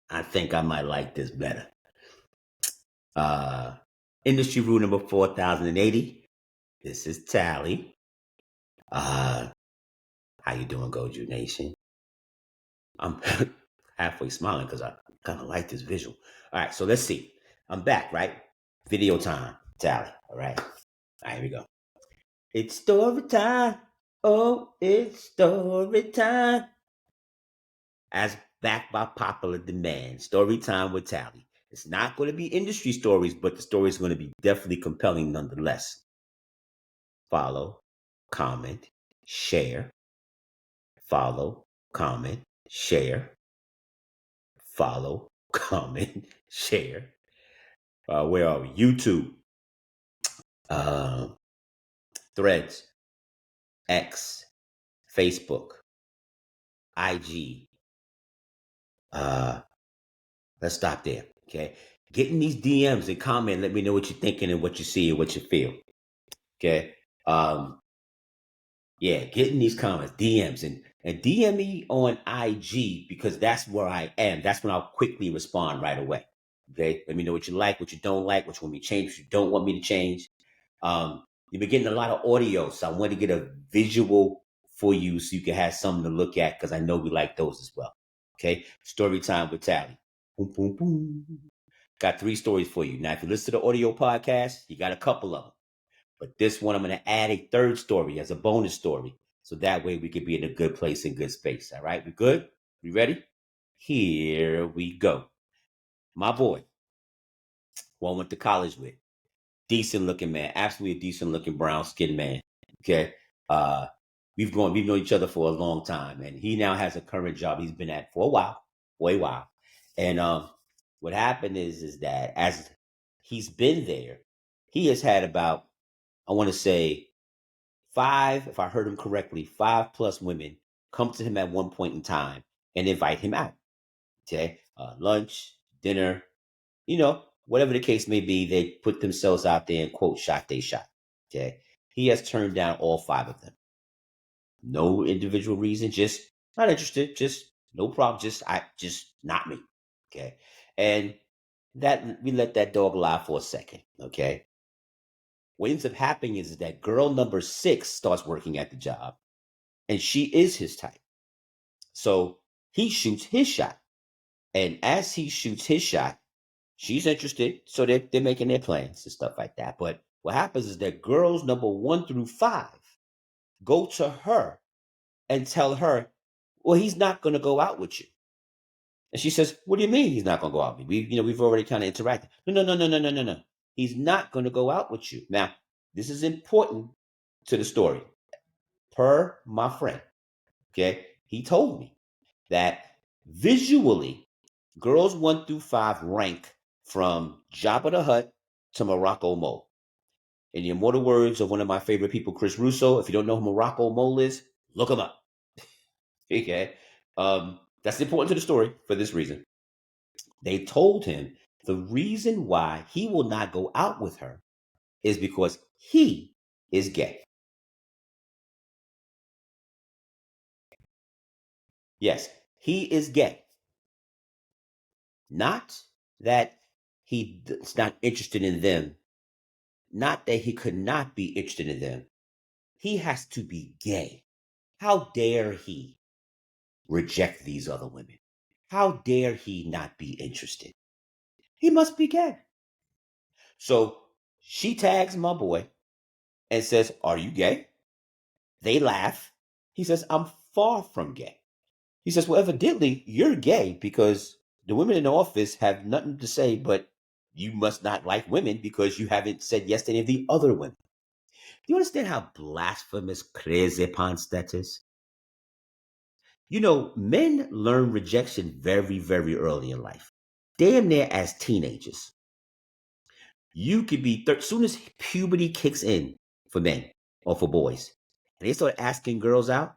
I think I might like this better. Industry rule number 4080. This is Tally. How you doing, Goju Nation? I'm halfway smiling because I kind of like this visual. All right, so let's see. I'm back, right? Video time, Tally. All right. Here we go. It's story time. Oh, it's story time. As backed by popular demand, story time with Tally. It's not going to be industry stories, but the story is going to be definitely compelling nonetheless. Follow, comment, share. Follow, comment, share. Follow, comment, share. Where are we? YouTube, Threads, X, Facebook, IG. Let's stop there. Okay. Getting these DMs and comment, let me know what you're thinking and what you see and what you feel. Okay. Yeah, getting these comments, DMs, and DM me on IG because that's where I am. That's when I'll quickly respond right away. Okay. Let me know what you like, what you don't like, what you want me to change, what you don't want me to change. You've been getting a lot of audio, so I want to get a visual for you so you can have something to look at because I know we like those as well. Okay. Story time with Tally. Boom, boom, boom. Got 3 stories for you. Now, if you listen to the audio podcast, you got a couple of them. But this one, I'm going to add a 3rd story as a bonus story. So that way we can be in a good place and good space. All right, we good? We ready? Here we go. My boy, who I went to college with, decent looking man, absolutely a decent looking brown skinned man. Okay. We've known each other for a long time, and he now has a current job he's been at for a while. And what happened is that as he's been there, he has had about, I want to say 5, if I heard him correctly, 5+ women come to him at one point in time and invite him out. Okay. Lunch, dinner, whatever the case may be, they put themselves out there and quote shot they shot. Okay. He has turned down all 5 of them. No individual reason, just not interested, just no problem, just not me. Okay. And that we let that dog lie for a second. Okay. What ends up happening is that girl number 6 starts working at the job and she is his type. So he shoots his shot. And as he shoots his shot, she's interested. So they're making their plans and stuff like that. But what happens is that girls number 1 through 5 go to her and tell her, well, he's not going to go out with you. And she says, what do you mean he's not going to go out with me? We've already kind of interacted. No. He's not going to go out with you. Now, this is important to the story. Per my friend, okay, he told me that visually, girls 1 through 5 rank from Jabba the Hutt to Morocco Mole. In the immortal words of one of my favorite people, Chris Russo, if you don't know who Morocco Mole is, look him up. Okay. That's important to the story for this reason. They told him the reason why he will not go out with her is because he is gay. Yes, he is gay. Not that he's not interested in them. Not that he could not be interested in them. He has to be gay. How dare he reject these other women? How dare he not be interested? He must be gay. So she tags my boy and says, are you gay? They laugh. He says, I'm far from gay. He says, well, evidently you're gay because the women in the office have nothing to say, but you must not like women because you haven't said yes to any of the other women. Do you understand how blasphemous crazy pants that is? Men learn rejection very, very early in life, damn near as teenagers. You could be, soon as puberty kicks in for men or for boys, and they start asking girls out,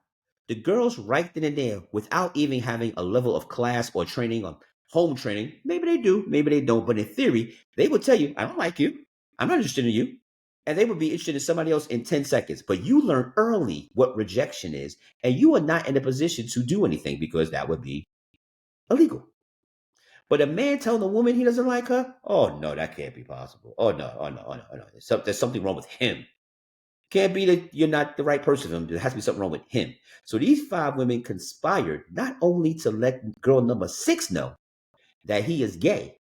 the girls right then and there, without even having a level of class or training or home training, maybe they do, maybe they don't, but in theory, they would tell you, I don't like you. I'm not interested in you. And they would be interested in somebody else in 10 seconds. But you learn early what rejection is, and you are not in a position to do anything because that would be illegal. But a man telling a woman he doesn't like her, oh no, that can't be possible. Oh no, oh no, oh no, oh no. There's something wrong with him. Can't be that you're not the right person for him. There has to be something wrong with him. So these 5 women conspired not only to let girl number 6 know that he is gay,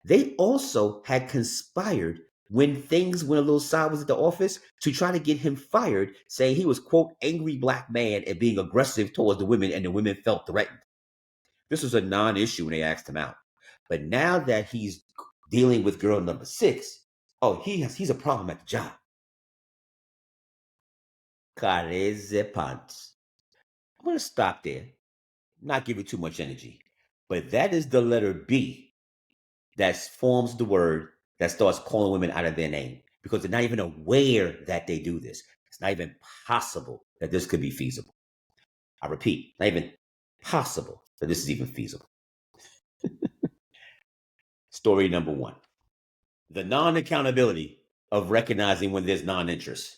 they also had conspired when things went a little sideways at the office to try to get him fired, saying he was, quote, angry black man and being aggressive towards the women, and the women felt threatened. This was a non-issue when they asked him out. But now that he's dealing with girl number 6, oh, he's a problem at the job. Careze pants. I'm going to stop there, not give it too much energy. But that is the letter B that forms the word that starts calling women out of their name, because they're not even aware that they do this. It's not even possible that this could be feasible. I repeat, not even possible that this is even feasible. Story number 1. The non-accountability of recognizing when there's non-interest.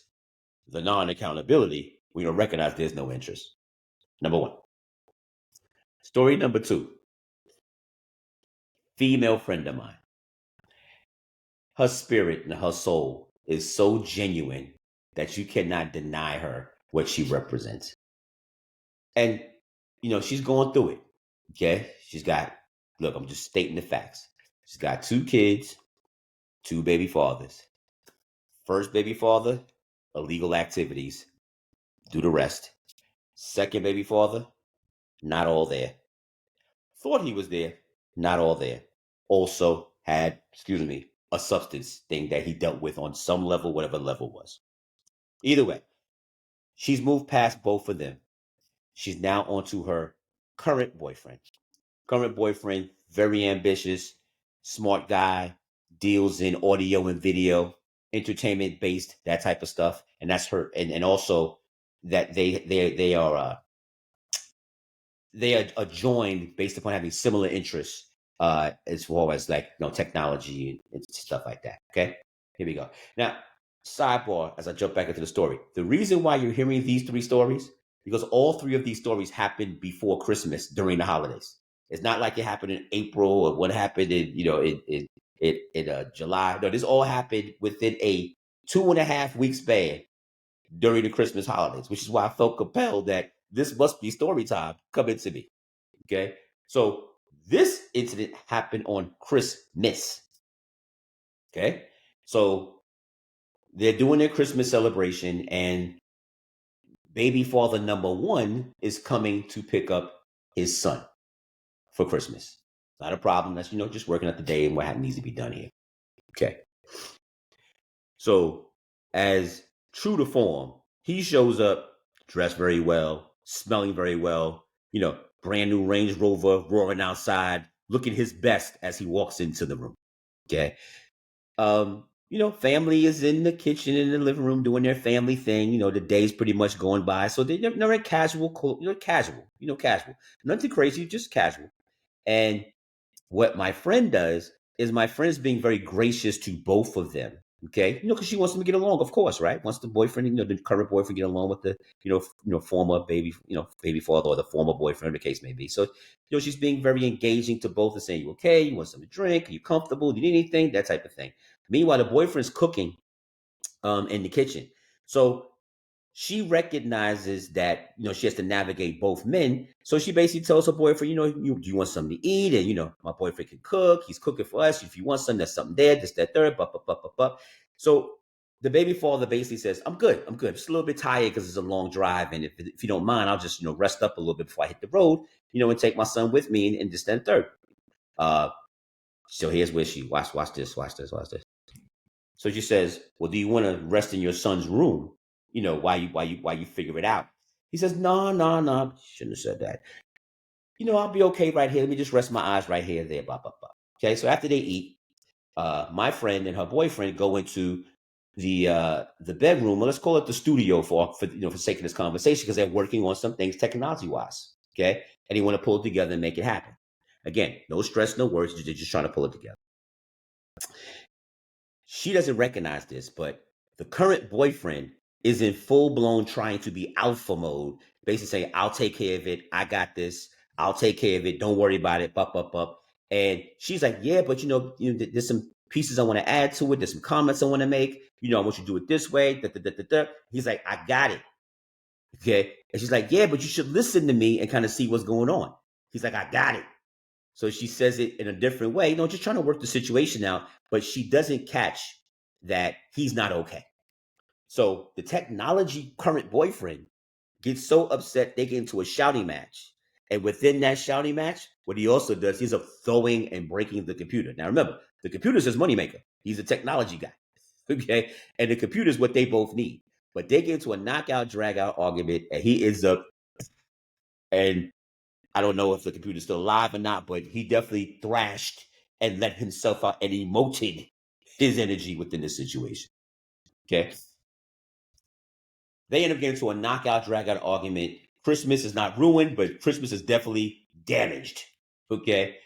The non-accountability when you recognize there's no interest. Number 1. Story number 2. Female friend of mine. Her spirit and her soul is so genuine that you cannot deny her what she represents. And, she's going through it. Okay? Look, I'm just stating the facts. She's got 2 kids, 2 baby fathers. First baby father, illegal activities. Do the rest. Second baby father, not all there. Thought he was there, not all there. Also had, a substance thing that he dealt with on some level, whatever level was. Either way, she's moved past both of them. She's now onto her current boyfriend. Current boyfriend, very ambitious, smart guy, deals in audio and video, entertainment based, that type of stuff. And that's her. And also that they are joined based upon having similar interests, as well as technology and stuff like that. Okay, here we go. Now, sidebar, as I jump back into the story, the reason why you're hearing these 3 stories, because all 3 of these stories happened before Christmas during the holidays. It's not like it happened in April or what happened in July. No, this all happened within a 2.5 week span during the Christmas holidays, which is why I felt compelled that this must be story time coming to me. Okay. So this incident happened on Christmas. Okay. So they're doing their Christmas celebration, and baby father number 1 is coming to pick up his son for Christmas. Not a problem. That's, just working out the day and what needs to be done here. Okay. So as true to form, he shows up dressed very well, smelling very well, brand new Range Rover roaring outside, looking his best as he walks into the room. Okay. Family is in the kitchen, in the living room, doing their family thing. The day's pretty much going by. So they're casual, casual. Nothing crazy, just casual. And what my friend does is my friend's being very gracious to both of them. Okay, because she wants them to get along, of course, right? Wants the boyfriend, the current boyfriend, get along with the, former baby, baby father, or the former boyfriend, the case may be. So, she's being very engaging to both and saying, "You okay? You want something to drink? Are you comfortable? Do you need anything?" That type of thing. Meanwhile, the boyfriend's cooking, in the kitchen. So she recognizes that, she has to navigate both men. So she basically tells her boyfriend, do you want something to eat? And, my boyfriend can cook. He's cooking for us. If you want something, there's something there, this, that, third, So the baby father basically says, I'm good. Just a little bit tired because it's a long drive. And if you don't mind, I'll just, rest up a little bit before I hit the road, and take my son with me and this, that, and third. So here's where she, watch this. So she says, well, do you want to rest in your son's room? While you figure it out. He says, no. Shouldn't have said that. I'll be okay right here. Let me just rest my eyes right here, there, blah, blah, blah. Okay, so after they eat, my friend and her boyfriend go into the bedroom, or let's call it the studio for sake of this conversation, because they're working on some things technology-wise. Okay, and they want to pull it together and make it happen. Again, no stress, no worries. They're just trying to pull it together. She doesn't recognize this, but the current boyfriend is in full-blown trying to be alpha mode, basically saying, I'll take care of it. I got this. I'll take care of it. Don't worry about it. Bup. And she's like, yeah, but there's some pieces I want to add to it. There's some comments I want to make. I want you to do it this way. Da, da, da, da, da. He's like, I got it. Okay. And she's like, yeah, but you should listen to me and kind of see what's going on. He's like, I got it. So she says it in a different way, just trying to work the situation out, but she doesn't catch that he's not okay. So the technology current boyfriend gets so upset they get into a shouting match. And within that shouting match, what he also does, he's up throwing and breaking the computer. Now remember, the computer's his moneymaker. He's a technology guy. Okay. And the computer's what they both need. But they get into a knockout, drag out argument, and he ends up, and I don't know if the computer's still alive or not, but he definitely thrashed and let himself out and emoted his energy within the situation. Okay. They end up getting into a knockout, drag out argument. Christmas is not ruined, but Christmas is definitely damaged. Okay.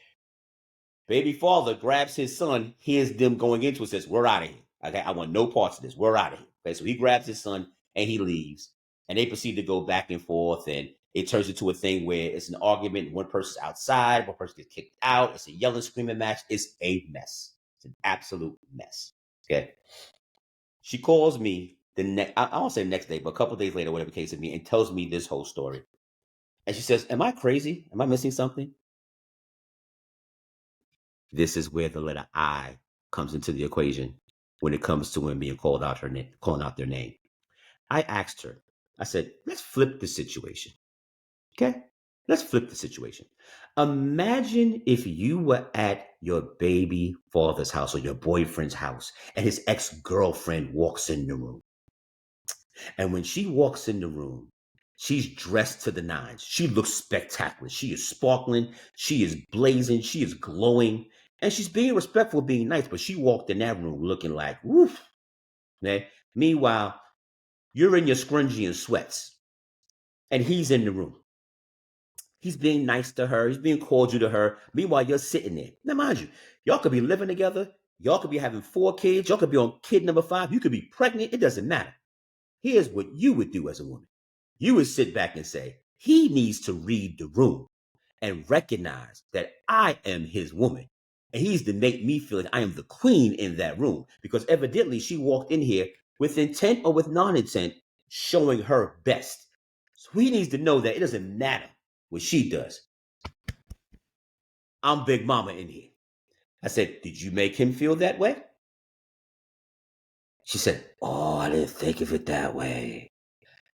Baby father grabs his son, hears them going into it, says, we're out of here. Okay. I want no parts of this. We're out of here. Okay. So he grabs his son and he leaves. And they proceed to go back and forth. And it turns into a thing where it's an argument. One person's outside, one person gets kicked out. It's a yelling, screaming match. It's a mess. It's an absolute mess. Okay. She calls me the next, I won't say the next day, but a couple of days later, whatever case of me, and tells me this whole story. And she says, am I crazy? Am I missing something? This is where the letter I comes into the equation when it comes to women being calling out their name. I asked her, I said, let's flip the situation. Okay? Let's flip the situation. Imagine if you were at your baby father's house or your boyfriend's house and his ex-girlfriend walks in the room. And when she walks in the room, she's dressed to the nines. She looks spectacular. She is sparkling. She is blazing. She is glowing. And she's being respectful, being nice, but she walked in that room looking like, woof. Okay? Meanwhile, you're in your scrunchie and sweats, and he's in the room. He's being nice to her. He's being cordial to her. Meanwhile, you're sitting there. Now, mind you, y'all could be living together. Y'all could be having 4 kids. Y'all could be on kid number 5. You could be pregnant. It doesn't matter. Here's what you would do as a woman. You would sit back and say, he needs to read the room and recognize that I am his woman. And he's to make me feel like I am the queen in that room. Because evidently she walked in here with intent or with non-intent, showing her best. So he needs to know that it doesn't matter what she does. I'm Big Mama in here. I said, did you make him feel that way? She said, oh, I didn't think of it that way.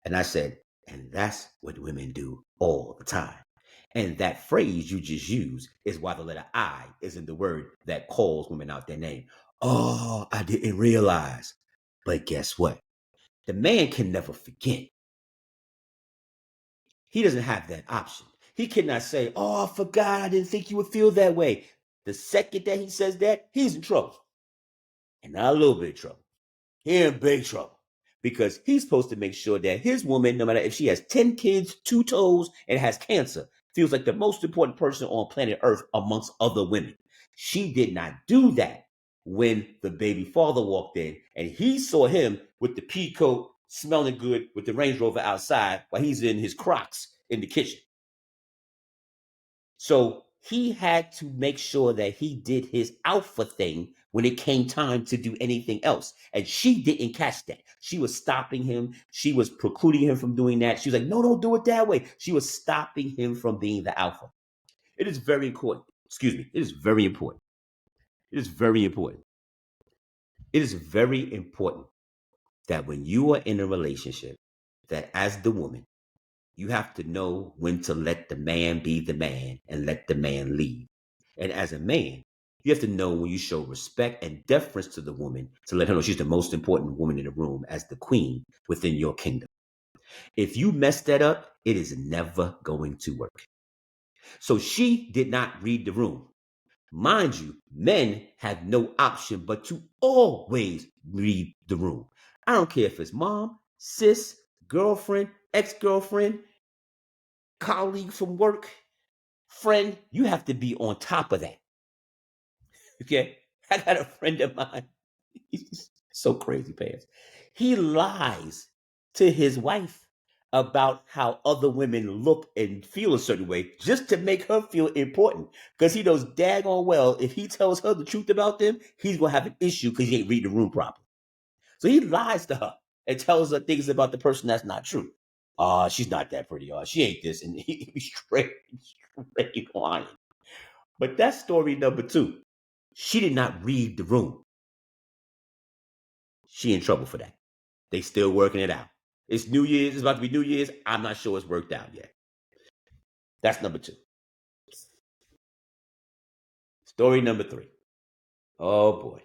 And I said, and that's what women do all the time. And that phrase you just used is why the letter I is in the word that calls women out their name. Oh, I didn't realize. But guess what? The man can never forget. He doesn't have that option. He cannot say, oh, I forgot. I didn't think you would feel that way. The second that he says that, he's in trouble. And not a little bit of trouble. He's in big trouble. Because he's supposed to make sure that his woman, no matter if she has 10 kids, 2 toes, and has cancer, feels like the most important person on planet Earth amongst other women. She did not do that when the baby father walked in and he saw him with the pea coat, smelling good with the Range Rover outside while he's in his Crocs in the kitchen. So he had to make sure that he did his alpha thing when it came time to do anything else. And she didn't catch that. She was stopping him. She was precluding him from doing that. She was like, no, don't do it that way. She was stopping him from being the alpha. It is very important. Excuse me. It is very important. It is very important. It is very important that when you are in a relationship, that as the woman, you have to know when to let the man be the man and let the man lead. And as a man, you have to know when you show respect and deference to the woman to let her know she's the most important woman in the room as the queen within your kingdom. If you mess that up, it is never going to work. So she did not read the room. Mind you, men have no option but to always read the room. I don't care if it's mom, sis, girlfriend, ex-girlfriend, colleague from work, friend, you have to be on top of that. Okay? I got a friend of mine. He's so crazy, pants. He lies to his wife about how other women look and feel a certain way just to make her feel important. Because he knows daggone well if he tells her the truth about them, he's going to have an issue because he ain't reading the room properly. So he lies to her and tells her things about the person that's not true. She's not that pretty. She ain't this. And he's straight lying. But that's story number 2. She did not read the room. She in trouble for that. They still working it out. It's New Year's. It's about to be New Year's. I'm not sure it's worked out yet. That's number 2. Story number 3. Oh boy.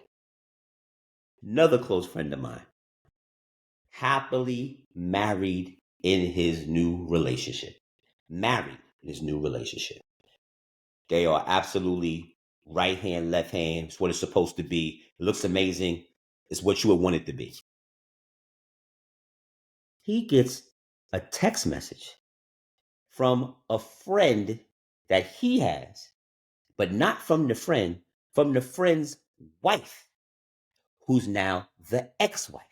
Another close friend of mine. Happily married in his new relationship. Married in his new relationship. They are absolutely right hand, left hand. It's what it's supposed to be. It looks amazing. It's what you would want it to be. He gets a text message from a friend that he has, but not from the friend's wife, who's now the ex-wife.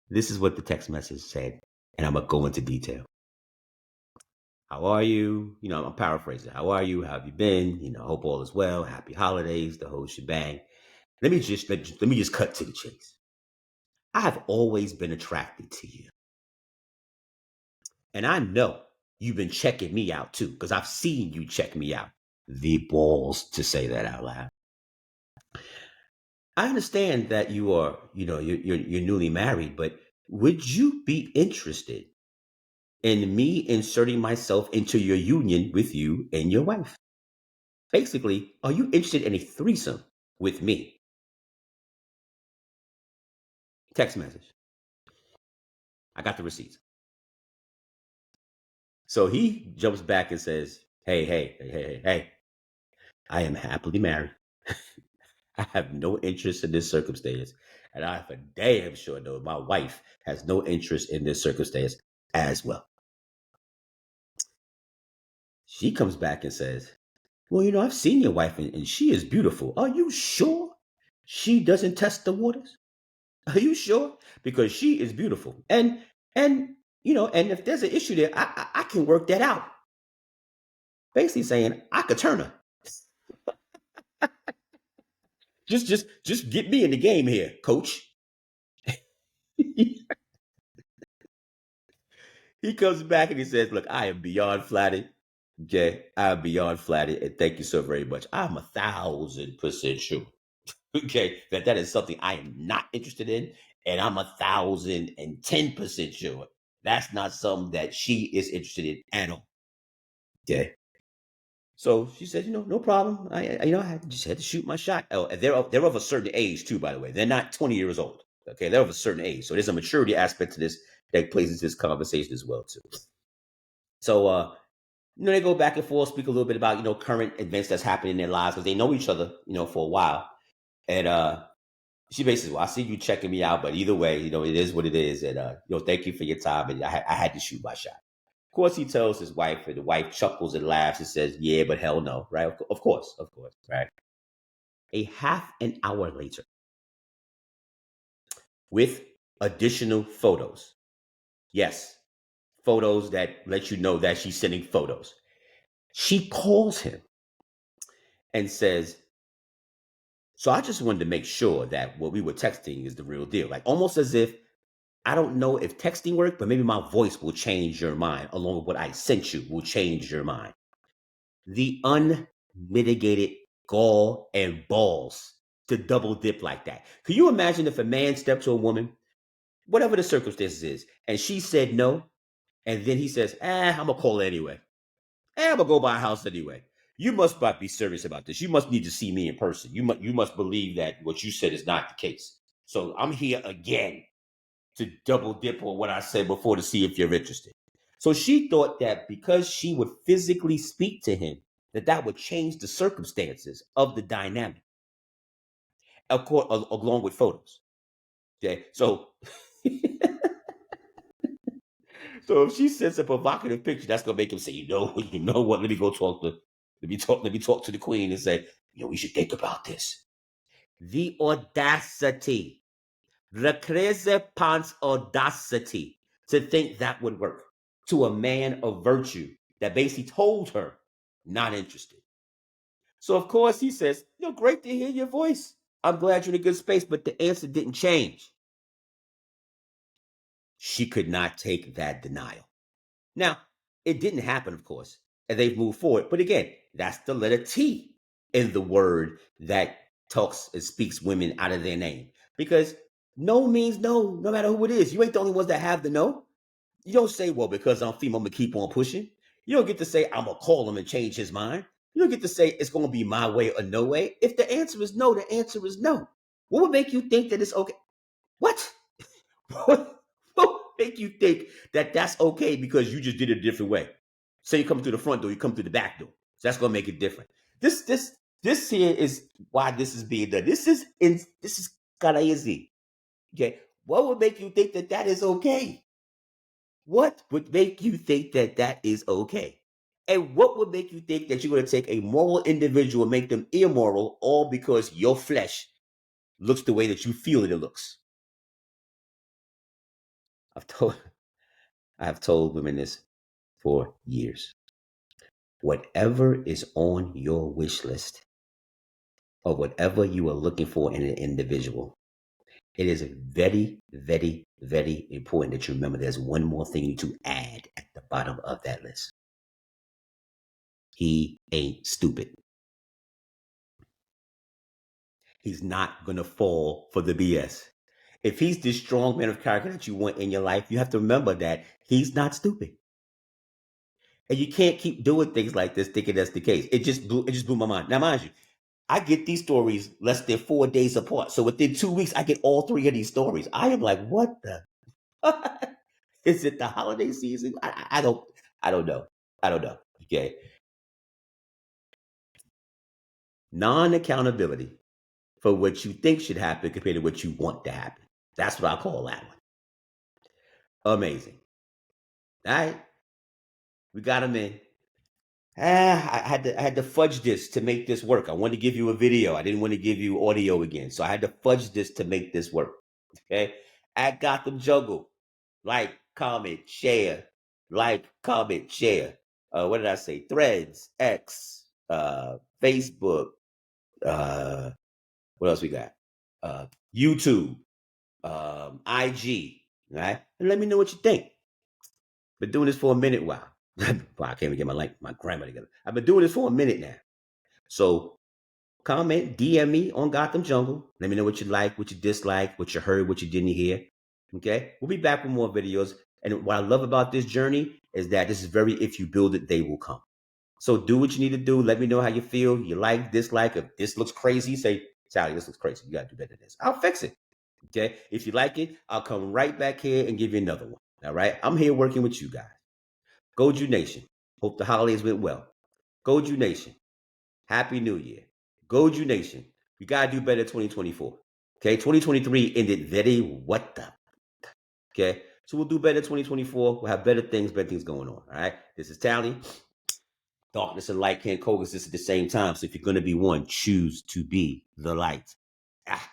This is what the text message said, and I'm going to go into detail. How are you? I'm paraphrasing. How are you? How have you been? Hope all is well. Happy holidays, the whole shebang. Let me just cut to the chase. I have always been attracted to you. And I know you've been checking me out too, because I've seen you check me out. The balls to say that out loud. I understand that you are, you're newly married, but would you be interested in me inserting myself into your union with you and your wife? Basically, are you interested in a threesome with me? Text message. I got the receipts. So he jumps back and says, hey, I am happily married. I have no interest in this circumstance. And I for damn sure know my wife has no interest in this circumstance as well. She comes back and says, well, I've seen your wife and she is beautiful. Are you sure she doesn't test the waters? Are you sure? Because she is beautiful. And and if there's an issue there, I can work that out. Basically saying I could turn her. Just get me in the game here, coach. He comes back and he says, look, I am beyond flattered. Okay, I am beyond flattered, and thank you so very much. I'm 1,000% sure. Okay, that is something I am not interested in, and I'm 1,010% sure that's not something that she is interested in at all. Okay. So she said, no problem. I just had to shoot my shot. Oh, and they're of a certain age too, by the way. They're not 20 years old. Okay, they're of a certain age. So there's a maturity aspect to this that plays into this conversation as well too. So they go back and forth, speak a little bit about current events that's happening in their lives because they know each other for a while. And she basically says, well, I see you checking me out, but either way, it is what it is. And thank you for your time. And I had to shoot my shot. Of course, he tells his wife, and the wife chuckles and laughs and says, yeah, but hell no, right? Of course, right? A half an hour later, with additional photos. Yes, photos that let you know that she's sending photos. She calls him and says, so I just wanted to make sure that what we were texting is the real deal. Like almost as if, I don't know if texting worked, but maybe my voice will change your mind along with what I sent you will change your mind. The unmitigated gall and balls to double dip like that. Can you imagine if a man stepped to a woman, whatever the circumstances is, and she said no, and then he says, I'm going to call her anyway. I'm going to go by a house anyway. You must not be serious about this. You must need to see me in person. You must believe that what you said is not the case. So I'm here again to double dip on what I said before to see if you're interested. So she thought that because she would physically speak to him, that would change the circumstances of the dynamic, of course, along with photos. Okay, so so if she sends a provocative picture, that's gonna make him say, you know what? Let me go talk to let me talk to the queen and say, we should think about this. The audacity Recreze pans audacity to think that would work to a man of virtue that basically told her not interested. So of course he says, great to hear your voice. I'm glad you're in a good space, but the answer didn't change. She could not take that denial. Now, it didn't happen, of course, and they've moved forward. But again, that's the letter T in the word that talks and speaks women out of their name. Because no means no, no matter who it is. You ain't the only ones that have the no. You don't say, well, because I'm female, I'm going to keep on pushing. You don't get to say, I'm going to call him and change his mind. You don't get to say, it's going to be my way or no way. If the answer is no, the answer is no. What would make you think that it's okay? What? What would make you think that that's okay because you just did it a different way? Say you come through the front door, you come through the back door. So that's going to make it different. This here is why this is being done. This is kind of easy. Okay. What would make you think that that is okay? What would make you think that that is okay? And what would make you think that you're going to take a moral individual and make them immoral all because your flesh looks the way that you feel that it looks? I have told women this for years. Whatever is on your wish list or whatever you are looking for in an individual, it is very, very, very important that you remember there's one more thing you need to add at the bottom of that list. He ain't stupid. He's not going to fall for the BS. If he's the strong man of character that you want in your life, you have to remember that he's not stupid. And you can't keep doing things like this thinking that's the case. It just blew my mind. Now, mind you, I get these stories less than 4 days apart. So within 2 weeks, I get all 3 of these stories. I am like, what the? Is it the holiday season? I don't know. I don't know. Okay. Non-accountability for what you think should happen compared to what you want to happen. That's what I call that one. Amazing. All right. We got him in. I had to fudge this to make this work. I wanted to give you a video. I didn't want to give you audio again. So I had to fudge this to make this work. Okay. At GothamJungle. Like, comment, share. Like, comment, share. What did I say? Threads, X, Facebook, what else we got? YouTube, IG, right? And let me know what you think. Been doing this for a minute. Wow. I can't even get my grammar together. I've been doing this for a minute now. So comment, DM me on GothamJungle. Let me know what you like, what you dislike, what you heard, what you didn't hear. Okay? We'll be back with more videos. And what I love about this journey is that this is very, if you build it, they will come. So do what you need to do. Let me know how you feel. You like, dislike. If this looks crazy, say, Sally, this looks crazy. You got to do better than this. I'll fix it. Okay? If you like it, I'll come right back here and give you another one. All right? I'm here working with you guys. Goju Nation. Hope the holidays went well. Goju Nation. Happy New Year. Goju Nation. We got to do better 2024. Okay? 2023 ended very what the. Okay? So we'll do better 2024. We'll have better things going on. All right? This is Tally. Darkness and light can't coexist at the same time. So if you're going to be one, choose to be the light. Ah.